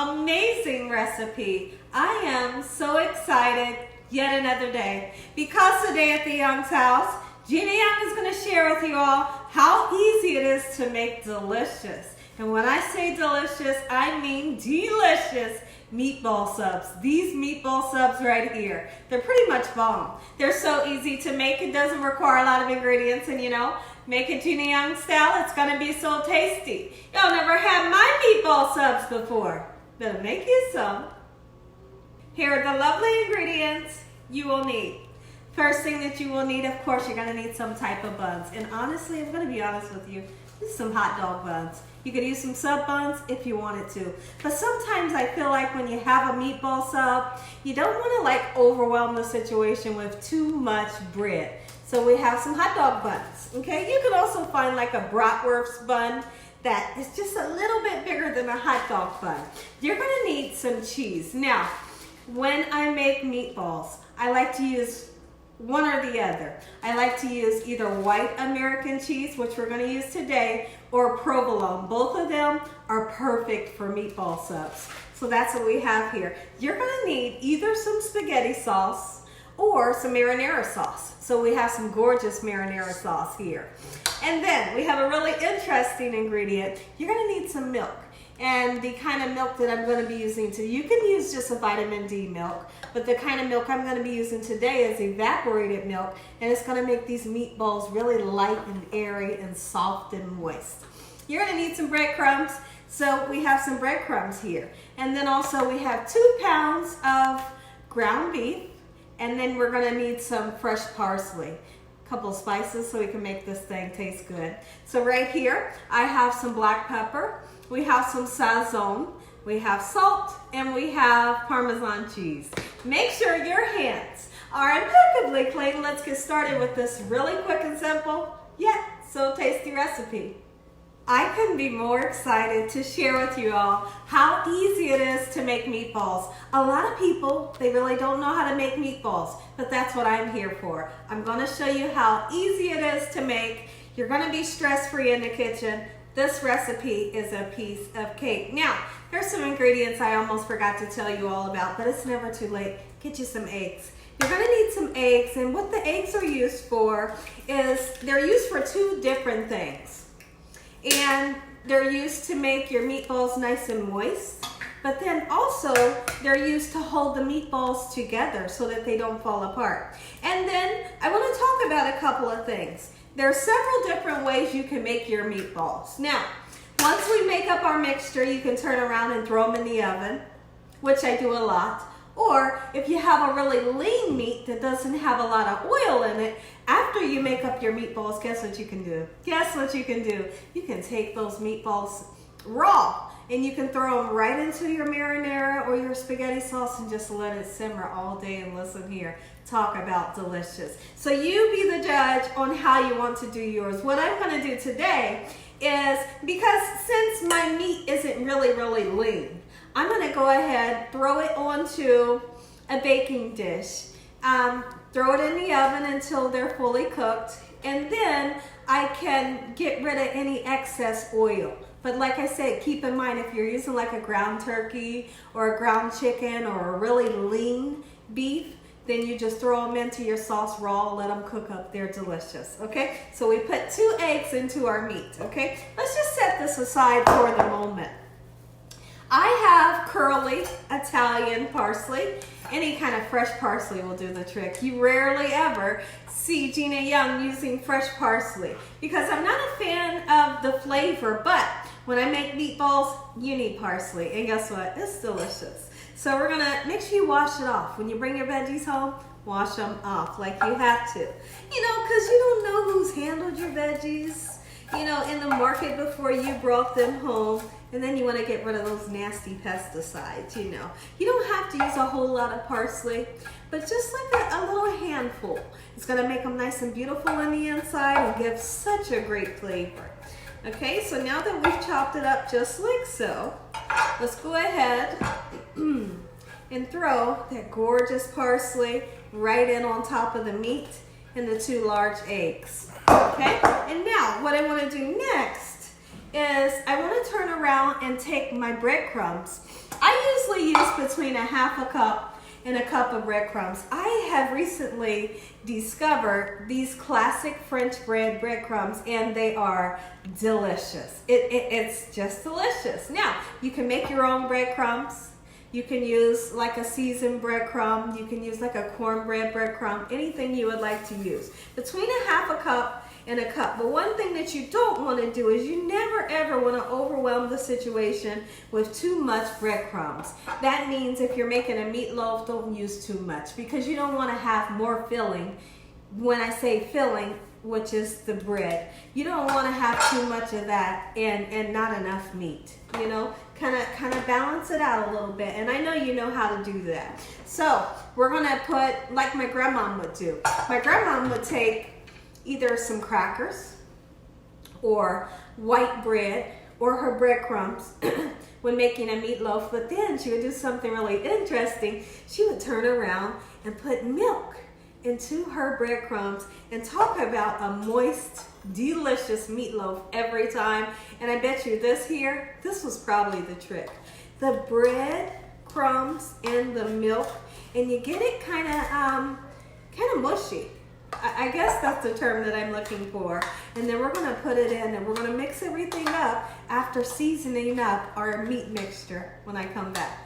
amazing recipe. I am so excited yet another day because today at the Young's house, Gina Young is going to share with you all how easy it is to make delicious. And when I say delicious, I mean delicious meatball subs. These meatball subs right here, they're pretty much bomb. They're so easy to make. It doesn't require a lot of ingredients, and you know, make it Gina Young style, it's gonna be so tasty. Y'all never had my meatball subs before. Better make you some. Here are the lovely ingredients you will need. First thing that you will need, of course, you're gonna need some type of buns. And honestly, I'm gonna be honest with you, this is some hot dog buns. You could use some sub buns if you wanted to. But sometimes I feel like when you have a meatball sub, you don't wanna like overwhelm the situation with too much bread. So we have some hot dog buns, okay? You can also find like a bratwurst bun that is just a little bit bigger than a hot dog bun. You're gonna need some cheese. Now, when I make meatballs, I like to use one or the other. I like to use either white American cheese, which we're gonna use today, or provolone. Both of them are perfect for meatball subs. So that's what we have here. You're gonna need either some spaghetti sauce or some marinara sauce. So we have some gorgeous marinara sauce here. And then we have a really interesting ingredient. You're gonna need some milk. And the kind of milk that I'm going to be using you can use just a vitamin D milk, but the kind of milk I'm going to be using today is evaporated milk, and it's going to make these meatballs really light and airy and soft and moist. You're going to need some breadcrumbs, so we have some breadcrumbs here. And then also we have 2 pounds of ground beef, and then we're going to need some fresh parsley. Couple of spices so we can make this thing taste good. So right here, I have some black pepper, we have some sazon, we have salt, and we have Parmesan cheese. Make sure your hands are impeccably clean. Let's get started with this really quick and simple, yet so tasty recipe. I couldn't be more excited to share with you all how easy it is to make meatballs. A lot of people, they really don't know how to make meatballs, but that's what I'm here for. I'm gonna show you how easy it is to make. You're gonna be stress-free in the kitchen. This recipe is a piece of cake. Now, there's some ingredients I almost forgot to tell you all about, but it's never too late. Get you some eggs. You're gonna need some eggs, and what the eggs are used for is they're used for 2 different things. And they're used to make your meatballs nice and moist, but then also they're used to hold the meatballs together so that they don't fall apart. And then I want to talk about a couple of things. There are several different ways you can make your meatballs. Now, once we make up our mixture, you can turn around and throw them in the oven, which I do a lot. Or if you have a really lean meat that doesn't have a lot of oil in it, after you make up your meatballs, guess what you can do? Guess what you can do? You can take those meatballs raw and you can throw them right into your marinara or your spaghetti sauce and just let it simmer all day. And listen here, talk about delicious. So you be the judge on how you want to do yours. What I'm going to do today is, because since my meat isn't really lean, I'm going to go ahead, throw it onto a baking dish, throw it in the oven until they're fully cooked, and then I can get rid of any excess oil. But like I said, keep in mind, if you're using like a ground turkey or a ground chicken or a really lean beef, then you just throw them into your sauce raw, let them cook up. They're delicious, okay? So we put 2 eggs into our meat, okay? Let's just set this aside for the moment. I have curly Italian parsley. Any kind of fresh parsley will do the trick. You rarely ever see Gina Young using fresh parsley because I'm not a fan of the flavor, but when I make meatballs, you need parsley. And guess what? It's delicious. So we're gonna make sure you wash it off. When you bring your veggies home, wash them off like you have to. You know, because you don't know who's handled your veggies, you know, in the market before you brought them home. And then you want to get rid of those nasty pesticides, you know. You don't have to use a whole lot of parsley, but just like a little handful. It's going to make them nice and beautiful on the inside and give such a great flavor. Okay, so now that we've chopped it up just like so, let's go ahead and throw that gorgeous parsley right in on top of the meat and the 2 large eggs. Okay, and now what I want to do next is I want to turn around and take my breadcrumbs. I usually use between a half a cup and a cup of breadcrumbs. I have recently discovered these classic French breadcrumbs, and they are delicious. It's just delicious. Now, you can make your own breadcrumbs. You can use like a seasoned breadcrumb. You can use like a cornbread breadcrumb, anything you would like to use. Between a half a cup and a cup. But one thing that you don't want to do is you never ever want to overwhelm the situation with too much breadcrumbs. That means if you're making a meatloaf, don't use too much, because you don't want to have more filling. When I say filling, which is the bread, you don't want to have too much of that and not enough meat. You know, kind of balance it out a little bit. And I know you know how to do that. So we're gonna put, like my grandma would do. My grandma would take either some crackers or white bread or her breadcrumbs when making a meatloaf, but then she would do something really interesting. She would turn around and put milk into her breadcrumbs and talk about a moist, delicious meatloaf every time. And I bet you this was probably the trick. The bread crumbs and the milk, and you get it kind of mushy. I guess that's the term that I'm looking for. And then we're gonna put it in and we're gonna mix everything up after seasoning up our meat mixture when I come back.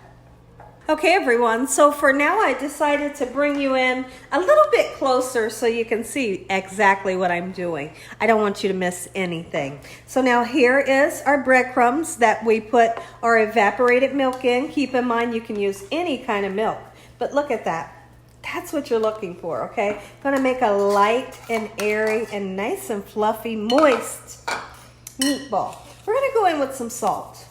Okay everyone, so for now I decided to bring you in a little bit closer so you can see exactly what I'm doing. I don't want you to miss anything. So now here is our breadcrumbs that we put our evaporated milk in. Keep in mind you can use any kind of milk, but look at that. That's what you're looking for, okay? Gonna make a light and airy and nice and fluffy, moist meatball. We're gonna go in with some salt.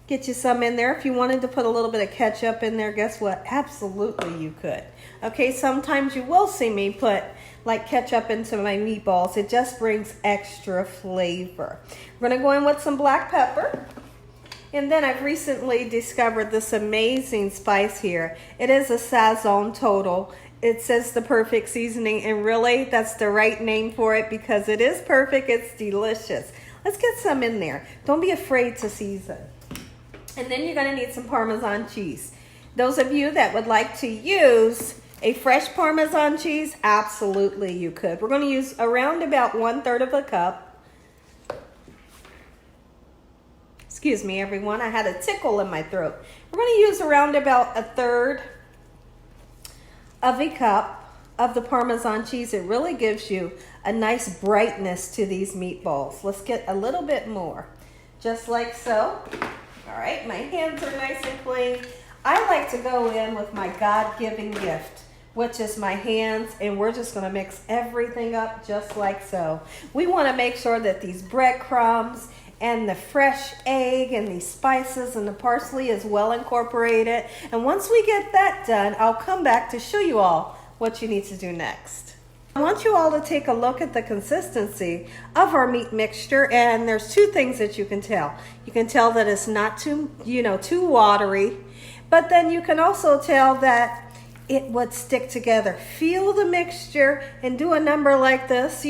Get you some in there. If you wanted to put a little bit of ketchup in there, guess what? Absolutely you could. Okay, sometimes you will see me put like ketchup into my meatballs. It just brings extra flavor. We're gonna go in with some black pepper. And then I've recently discovered this amazing spice here. It is a Sazon Total. It says the perfect seasoning, and really that's the right name for it because it is perfect, it's delicious. Let's get some in there. Don't be afraid to season. And then you're gonna need some Parmesan cheese. Those of you that would like to use a fresh Parmesan cheese, absolutely you could. We're gonna use around about 1/3 of a cup. Excuse me, everyone. I had a tickle in my throat. We're going to use around about 1/3 of a cup of the Parmesan cheese. It really gives you a nice brightness to these meatballs. Let's get a little bit more, just like so. All right, my hands are nice and clean. I like to go in with my God-given gift, which is my hands, and we're just going to mix everything up just like so. We want to make sure that these breadcrumbs and the fresh egg and the spices and the parsley is well incorporated. And once we get that done, I'll come back to show you all what you need to do next. I want you all to take a look at the consistency of our meat mixture, and there's two things that you can tell. You can tell that it's not too watery, but then you can also tell that it would stick together. Feel the mixture and do a number like this,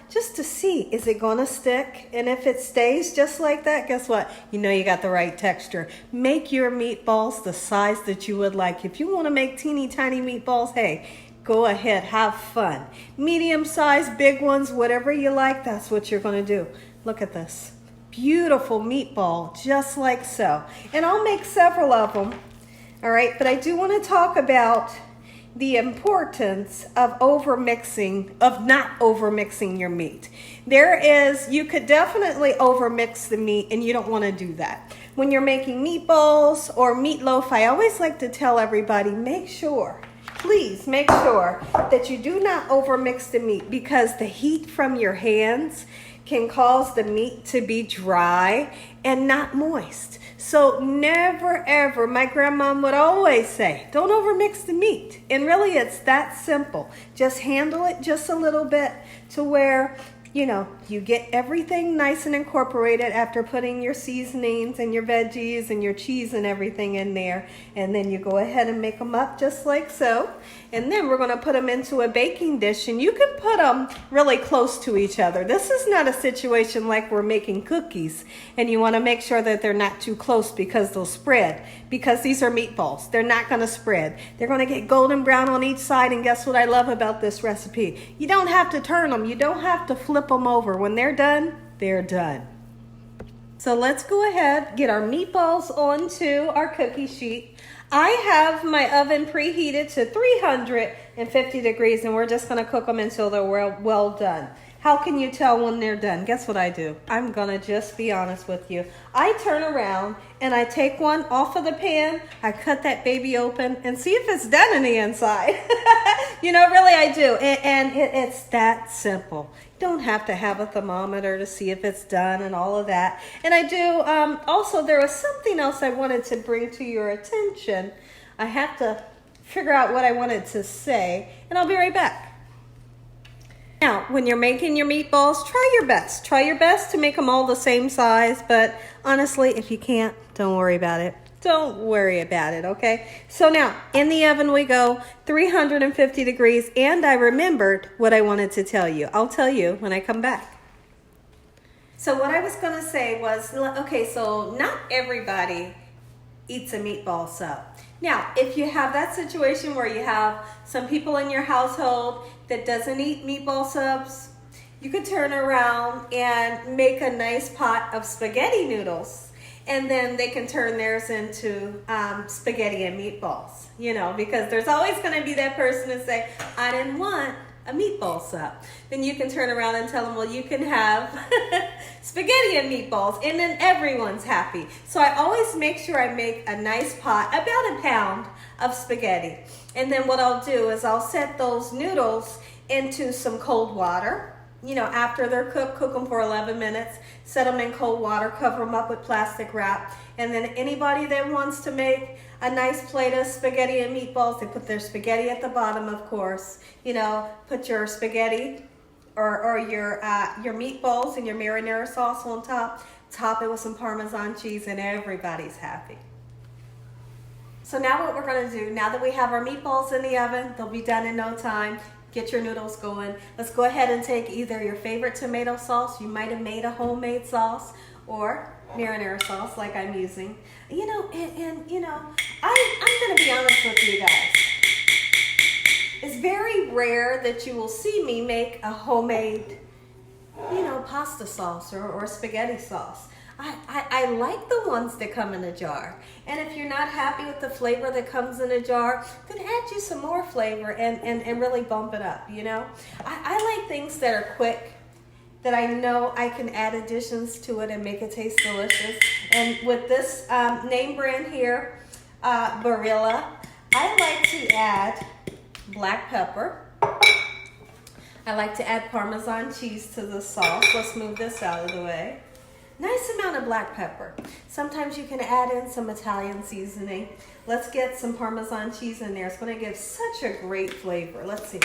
just to see, is it gonna stick? And if it stays just like that, guess what? You got the right texture. Make your meatballs the size that you would like. If you wanna make teeny tiny meatballs, hey, go ahead, have fun. Medium size, big ones, whatever you like, that's what you're gonna do. Look at this. Beautiful meatball, just like so. And I'll make several of them. All right, but I do want to talk about the importance of not overmixing your meat. You could definitely overmix the meat, and you don't want to do that. When you're making meatballs or meatloaf, I always like to tell everybody, please make sure that you do not overmix the meat, because the heat from your hands can cause the meat to be dry and not moist. So never ever, my grandma would always say, don't overmix the meat. And really it's that simple. Just handle it just a little bit to where you know, you get everything nice and incorporated after putting your seasonings and your veggies and your cheese and everything in there. And then you go ahead and make them up just like so. And then we're gonna put them into a baking dish, and you can put them really close to each other. This is not a situation like we're making cookies and you wanna make sure that they're not too close because they'll spread. Because these are meatballs, they're not gonna spread. They're gonna get golden brown on each side, and guess what I love about this recipe? You don't have to turn them, you don't have to flip them over. When they're done, they're done. So let's go ahead, get our meatballs onto our cookie sheet. I have my oven preheated to 350 degrees, and we're just gonna cook them until they're well done. How can you tell when they're done? Guess what I do? I'm gonna just be honest with you. I turn around and I take one off of the pan, I cut that baby open and see if it's done on the inside. You know, really I do. And it's that simple. You don't have to have a thermometer to see if it's done and all of that. And I do, also there was something else I wanted to bring to your attention. I have to figure out what I wanted to say, and I'll be right back. Now, when you're making your meatballs, try your best. Try your best to make them all the same size, but honestly, if you can't, don't worry about it. Don't worry about it, okay? So now, in the oven we go, 350 degrees, and I remembered what I wanted to tell you. I'll tell you when I come back. So what I was gonna say was, okay, so not everybody eats a meatball sub. Now, if you have that situation where you have some people in your household that doesn't eat meatball subs, you could turn around and make a nice pot of spaghetti noodles, and then they can turn theirs into spaghetti and meatballs, you know, because there's always going to be that person to say, I didn't want a meatball sub. Then you can turn around and tell them, well, you can have spaghetti and meatballs, and then everyone's happy. So I always make sure I make a nice pot, about a pound of spaghetti. And then what I'll do is I'll set those noodles into some cold water. You know, after they're cooked, cook them for 11 minutes, set them in cold water, cover them up with plastic wrap. And then anybody that wants to make a nice plate of spaghetti and meatballs, they put their spaghetti at the bottom, of course. You know, put your spaghetti or your meatballs and your marinara sauce on top. Top it with some Parmesan cheese, and everybody's happy. So now what we're gonna do, now that we have our meatballs in the oven, they'll be done in no time. Get your noodles going. Let's go ahead and take either your favorite tomato sauce, you might have made a homemade sauce, or marinara sauce like I'm using. You know, and you know, I'm gonna be honest with you guys. It's very rare that you will see me make a homemade, you know, pasta sauce or spaghetti sauce. I like the ones that come in a jar. And if you're not happy with the flavor that comes in a jar, then add you some more flavor and really bump it up, you know? I like things that are quick, that I know I can add additions to it and make it taste delicious. And with this name brand here, Barilla, I like to add black pepper. I like to add Parmesan cheese to the sauce. Let's move this out of the way. Nice amount of black pepper. Sometimes you can add in some Italian seasoning. Let's get some Parmesan cheese in there. It's going to give such a great flavor. Let's see.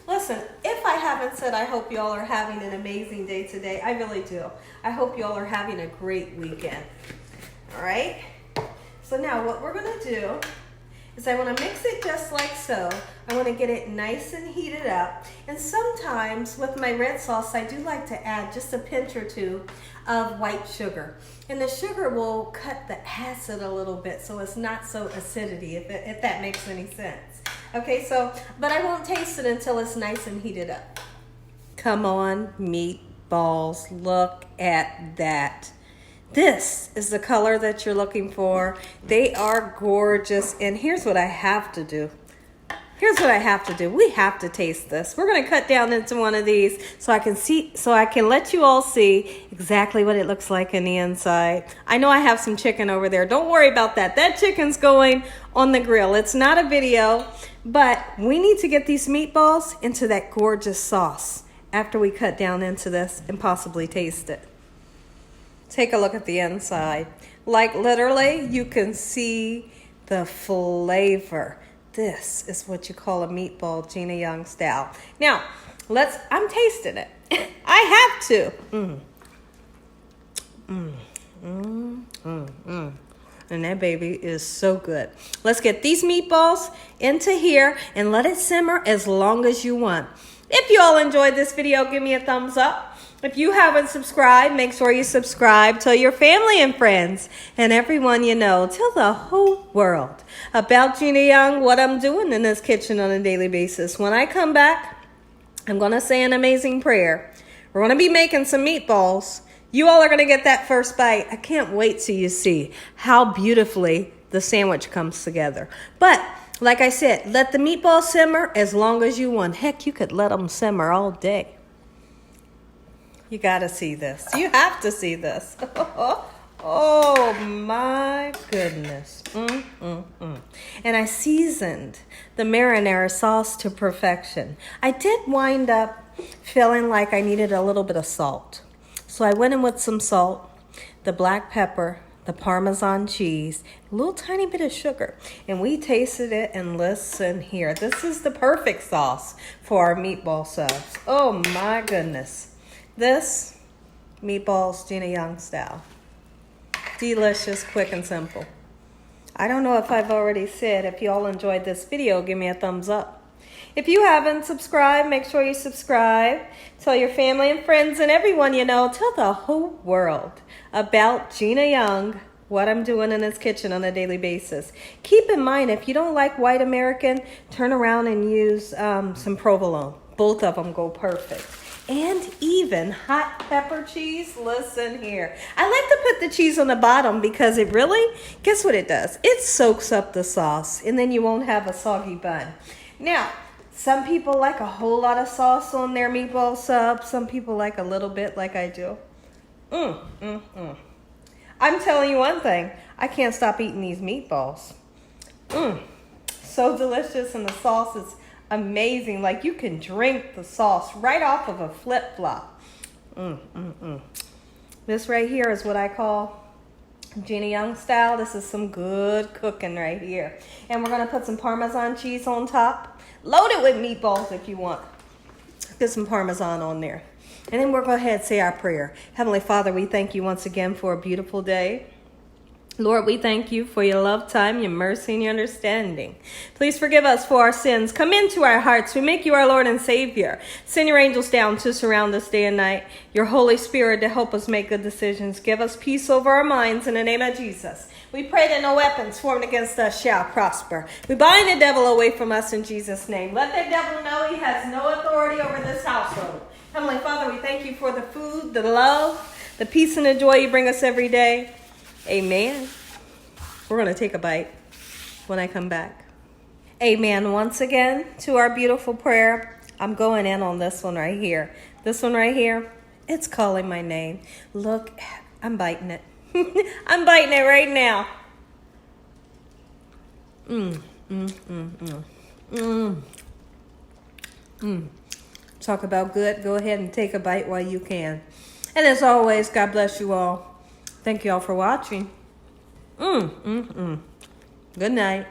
Listen, if I haven't said I hope y'all are having an amazing day today, I really do. I hope y'all are having a great weekend. All right? So now what we're going to do is I want to mix it just like so. I want to get it nice and heated up. And sometimes with my red sauce, I do like to add just a pinch or two of white sugar. And the sugar will cut the acid a little bit so it's not so acidity, if that makes any sense. Okay, so, but I won't taste it until it's nice and heated up. Come on, meatballs, look at that. This is the color that you're looking for. They are gorgeous. And here's what I have to do. Here's what I have to do. We have to taste this. We're going to cut down into one of these so I can let you all see exactly what it looks like in the inside. I know I have some chicken over there. Don't worry about that. That chicken's going on the grill. It's not a video, but we need to get these meatballs into that gorgeous sauce after we cut down into this and possibly taste it. Take a look at the inside. Like literally, you can see the flavor. This is what you call a meatball, Gina Young style. Now, I'm tasting it. I have to. And that baby is so good. Let's get these meatballs into here and let it simmer as long as you want. If you all enjoyed this video, give me a thumbs up. If you haven't subscribed, make sure you subscribe. Tell your family and friends and everyone you know. Tell the whole world about Gina Young, what I'm doing in this kitchen on a daily basis. When I come back, I'm going to say an amazing prayer. We're going to be making some meatballs. You all are going to get that first bite. I can't wait till you see how beautifully the sandwich comes together. But like I said, let the meatballs simmer as long as you want. Heck, you could let them simmer all day. You got to see this. You have to see this. Oh my goodness. And I seasoned the marinara sauce to perfection. I did wind up feeling like I needed a little bit of salt. So I went in with some salt, the black pepper, the Parmesan cheese, a little tiny bit of sugar. And we tasted it, and listen here. This is the perfect sauce for our meatball subs. Oh my goodness. This, meatballs Gina Young style. Delicious, quick, and simple. I don't know if I've already said, if you all enjoyed this video, give me a thumbs up. If you haven't subscribed, make sure you subscribe. Tell your family and friends and everyone you know. Tell the whole world about Gina Young, what I'm doing in this kitchen on a daily basis. Keep in mind, if you don't like white American, turn around and use some provolone. Both of them go perfect. And even hot pepper cheese. Listen here. I like to put the cheese on the bottom because it really, guess what it does? It soaks up the sauce, and then you won't have a soggy bun. Now, some people like a whole lot of sauce on their meatball sub. Some people like a little bit, like I do. I'm telling you one thing. I can't stop eating these meatballs. So delicious, and the sauce is amazing. Like, you can drink the sauce right off of a flip-flop. This right here is what I call Gina Young style. This is some good cooking right here. And we're going to put some Parmesan cheese on top. Load it with meatballs if you want. Get some Parmesan on there. And then we'll go ahead and say our prayer. Heavenly Father, we thank you once again for a beautiful day. Lord, we thank you for your love, time, your mercy, and your understanding. Please forgive us for our sins. Come into our hearts. We make you our Lord and Savior. Send your angels down to surround us day and night. Your Holy Spirit to help us make good decisions. Give us peace over our minds in the name of Jesus. We pray that no weapons formed against us shall prosper. We bind the devil away from us in Jesus' name. Let the devil know he has no authority over this household. Heavenly Father, we thank you for the food, the love, the peace, and the joy you bring us every day. Amen. We're going to take a bite when I come back. Amen. Once again to our beautiful prayer. I'm going in on this one right here. This one right here, it's calling my name. Look, I'm biting it. I'm biting it right now. Talk about good. Go ahead and take a bite while you can. And as always, God bless you all. Thank you all for watching. Good night.